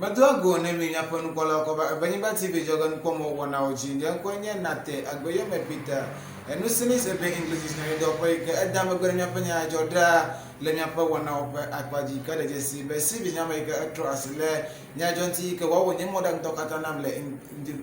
Maduago nemi nyapon kola ko Ewenyigba TV Nyadzɔdzɔwo komo wana oji ndenkonye nate agboye mepita enusini sebe English na do ko ke edam gbere nyapanya joda le nyapa wana ope akwaji ka de jesi be si bi nyama ke atro asile nyajonti ke wawo nyemoda ntokata namle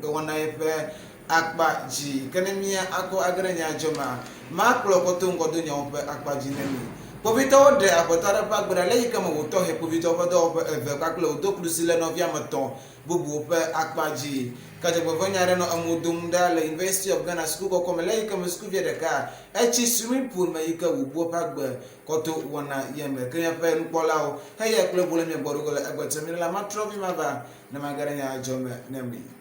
wana epe akwaji kenemia ako agre nyajoma ma klokoto ngodo nyope akwaji nemi Povito de apotara pagbara le kama woto he povito podo eve kaklo do krusile no via maton bubu pe akpaji kaje bovanyare no amudum da le University of Ghana school ko come le kama school via de ka echi swimming pool ma yika wubo pagba koto wona yeme kenya pe nkolao he ye club le me borugo le agbatemira la matrovi maba na magara nya jome nemi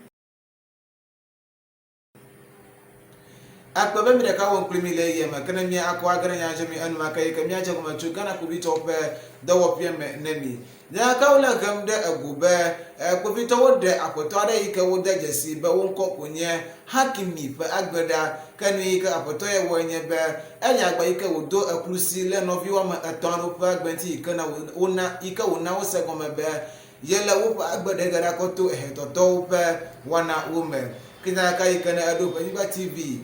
Akbabe mi de ka won klimi le yema kana mi akwa agara nya jami anu makai ka mi aje ko matu Ghana ku bi to pe da wo pie me nemi ya ka wala gam de agube ko bi to wode apoto ada yika wode jesi be won ko kunye hakimi pe agbeda kanu yika apoto ye wonye be enya agba yika wodo akrusi le no vi wa ma atoro pe agbenti yika na wona yika wona wo se ko me be yela wo agbeda gara ko to he to pe wana wo me kina ka yika na ado Ewenyigba TV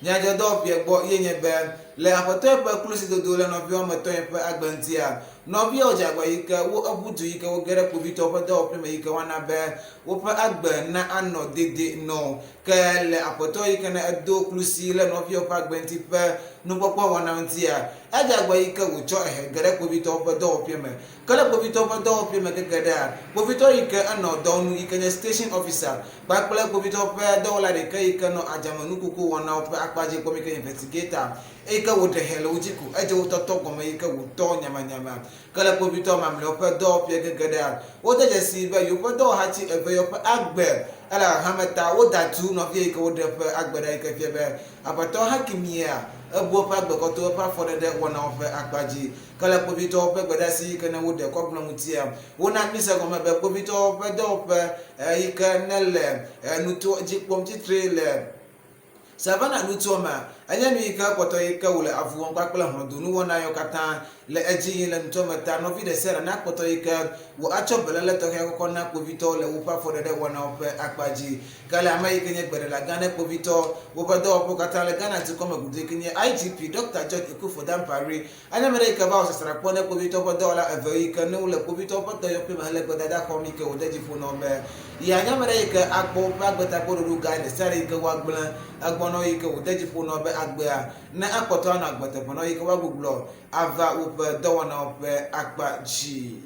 Nyadzɔdzɔwo biegbo yenye be le aƒetɔ ƒe klusi dodo le nɔviwo me tɔ ƒe agbentia nɔviwo dzagba yike wo ebudu yike wo geɖe kpovitɔwo ƒe dɔwɔƒe me yike wana be woƒe agbe na anɔ dede no ke le aƒetɔ yike ne edo klusi le nɔviwo ƒe agbenti ƒe nukpɔkpɔ wɔna ŋutia edzagba yike wotsɔ ehe geɖe kpovitɔwo ƒe dɔwɔƒe me ke le kpovitɔwo ƒe dɔwɔƒe me keke ɖea kpovitɔ yike enɔ dɔwɔnu yike nye station officer kpakple kpovitɔwo ƒe dɔwɔla ɖeka yike nɔ adzamenukuku wɔnawo ƒe akpadzi kpɔm yike investigator eyike woɖe he le wo dzi ko edze wo tɔtɔ gɔme yike wotɔ nyamanyama ke le kpovitɔ mamlewo ƒe dɔwɔƒe keke ɖea wode dzesi be yewo ƒe dɔwɔhatsi eve yewo ƒe agbe ele hameta woda tu nɔvia yike woɖe ƒe agbe ɖa yike fia be aƒetɔ hakimia ebu woƒe agbekɔtɔ woƒe afɔɖeɖe wɔnawo ƒe akpadzi ke le kpovitɔwo ƒe gbeɖasi yike ne woɖe kɔgblɔ ŋutia wona mi se gɔme be kpovitɔwo ƒe dɔwɔƒe yike ne le nuto dzi kpɔm titre le savana nutoa ma enye nu yike kpɔtɔ yike wole avu wɔm kpakple hlɔdonu wɔna yiwo katã le edzi yim le nutoa me ta nɔvi ɖe sia ɖe na kpɔtɔ yike wo atsɔ belele tɔxɛ kɔkɔ na kpovitɔwo le woƒe afɔɖeɖe wɔnawo ƒe akpadzi ke le ame yike nye gbeɖelaga ne kpovitɔ woƒe dɔwɔƒewo katã le Ghana dukɔme gudu yike nye IGP Dr. George Ekuffo-Dampare anye ame ɖe yike va wɔ sasra kpɔ ne kpovitɔwo ƒe dɔwɔla eve yike ne wole kpovitɔwo ƒe dɔyɔƒe me hele gbedada xɔm yike wode dziƒo na wo be ya nye ame ɖe yike akpɔ woƒe agbetakpɔɖoɖo ga ɖe sia ɖe yike woagblẽ egbɔnɔ yike wode dziƒo na wo be agbea ne akpɔtɔ anɔ agbeteƒe na yike woagbugbɔ ava woƒe dɔwɔnawo ƒe akpadzi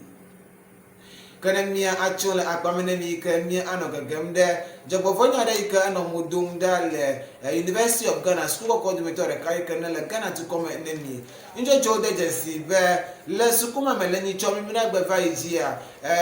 ke ne mia atso le akpame ne mi yike mia anɔ gegem ɖe dzɔgbɔvɔnya aɖe yike enɔ mo dom ɖa le University of Ghana school kɔkɔ dometɔ ɖeka yike ne le Ghana dukɔme ne mi ŋudzɔdzɔwo de dzesi be le sukuma me le nyitsɔ mimi na agbe va yi dzia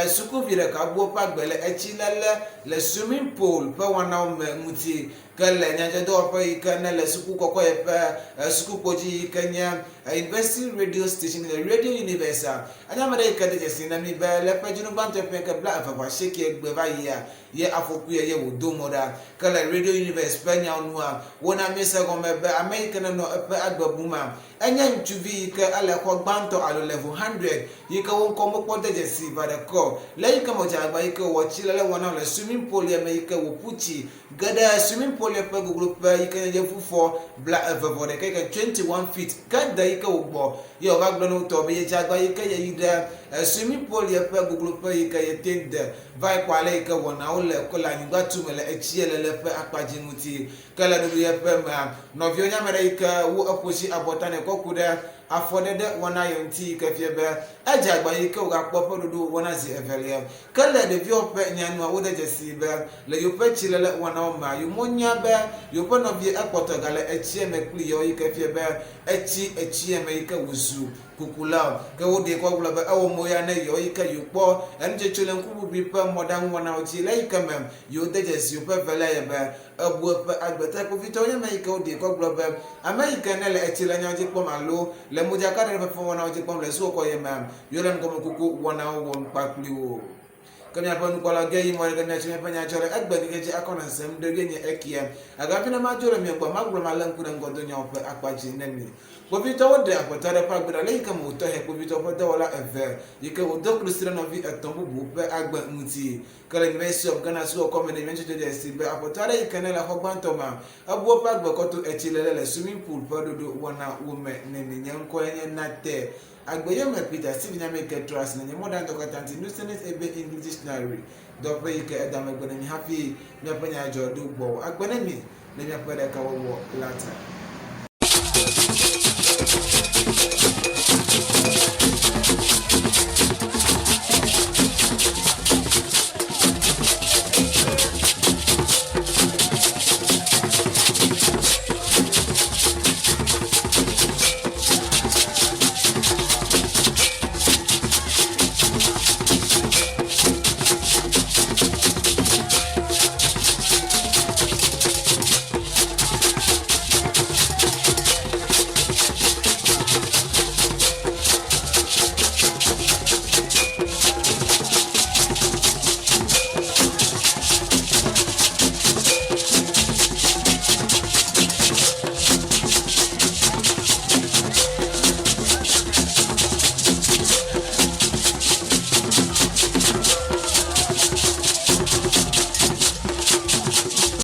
sukuvi ɖeka bu woƒe agbe le etsi lele le swimming pool ƒe wɔnawo me ŋuti ke le nyadzɔdzɔdɔwɔƒe yike ne le suku kɔkɔ yi ƒe sukukpodzi yike nye University radio station le Radio Universal anye ame ɖe yike de dzesi na mi be le ƒe dzinugbãtɔ ƒe ke bla eve vɔ asieke egbe va yia ye afɔku ye wòdo mo ɖa ke le Radio Universe ƒe nyanua wona mi se gɔme be ame yike ne nɔ eƒe agbe buma enye ŋutsuvi yike ele xɔ gbãtɔ alo level 100 yike wo ŋkɔ mekpɔ de dzesi va ɖe kɔ le yike me dze agba yike wɔ tsi lele wɔna le swimming pool me yike wòƒu tsi geɖe swimming pool ƒe gogloƒe yike nye yevufɔ bla eve vɔ ɖeka yike 21 feet ke de yike wògbɔ ye wòva gblɔ ne wotɔ be ye dze agba yike ye yi ɖe swimming pool ƒe gogloƒe yike ye te de va yi kɔ ale yike wɔnawo le ko le anyigba tume le etsi lele ƒe akpadzi ŋuti ke le ɖoɖo ye ƒe mea nɔviwo nye ame ɖe yike wo eƒosi abɔta ne kɔku ɖe afɔɖeɖe wɔna ye ŋuti yike fia be edze agba yike wògakpɔ ƒe ɖoɖo wɔna zi evelia ke le ɖeviwo ƒe nyanua wode dzesi be le yewo ƒe tsi lele wɔnawo mea yewo monya be yewo ƒe nɔvi ekpɔtɔ gale etsia me kpli yewo yike fia be etsia me yike wòzu kukula ke woɖe kɔ gblɔ be ewɔ mo ya ne yewo yike yewo kpɔ enutsotso le ŋkuʋuʋui ƒe mɔɖaŋu wɔnawo dzi le yike me yewo de dzesi woƒe velia ye be ebu eƒe agbeta kpovitɔwo nye ame yike woɖe kɔ gblɔ be ame yike ne le etsi le nyawo dzi kpɔm alo le modzaka ɖe ƒe wɔnawo dzi kpɔm le suwɔkɔ ye me yewo le ŋgɔmekuku wɔnawo wɔm kpakpli wo kemia panu kwala ge yi mo kemia chime panya chore egbe ni keje akona sem de yenye ekiem agapi na majore mi gbo magro malanku na ngodo nya ope akwaji nemi bovito wode apotare pa gbera le ka mo to he bovito po wala eve yike odo kristira no vi etombu bu pe agba nti kale mesi of Ghana so come na mention de sibe apotare yike na la hogbantoma abuo pa gbo koto echilele swimming pool pododo wona wome nemi nyanko enye nate agbeye me Peter Steve nya make trust na modern document new senate ebe English dictionary do pe yike edam egbe na happy me panya jodo gbo agbene mi na me pede ka wo lata.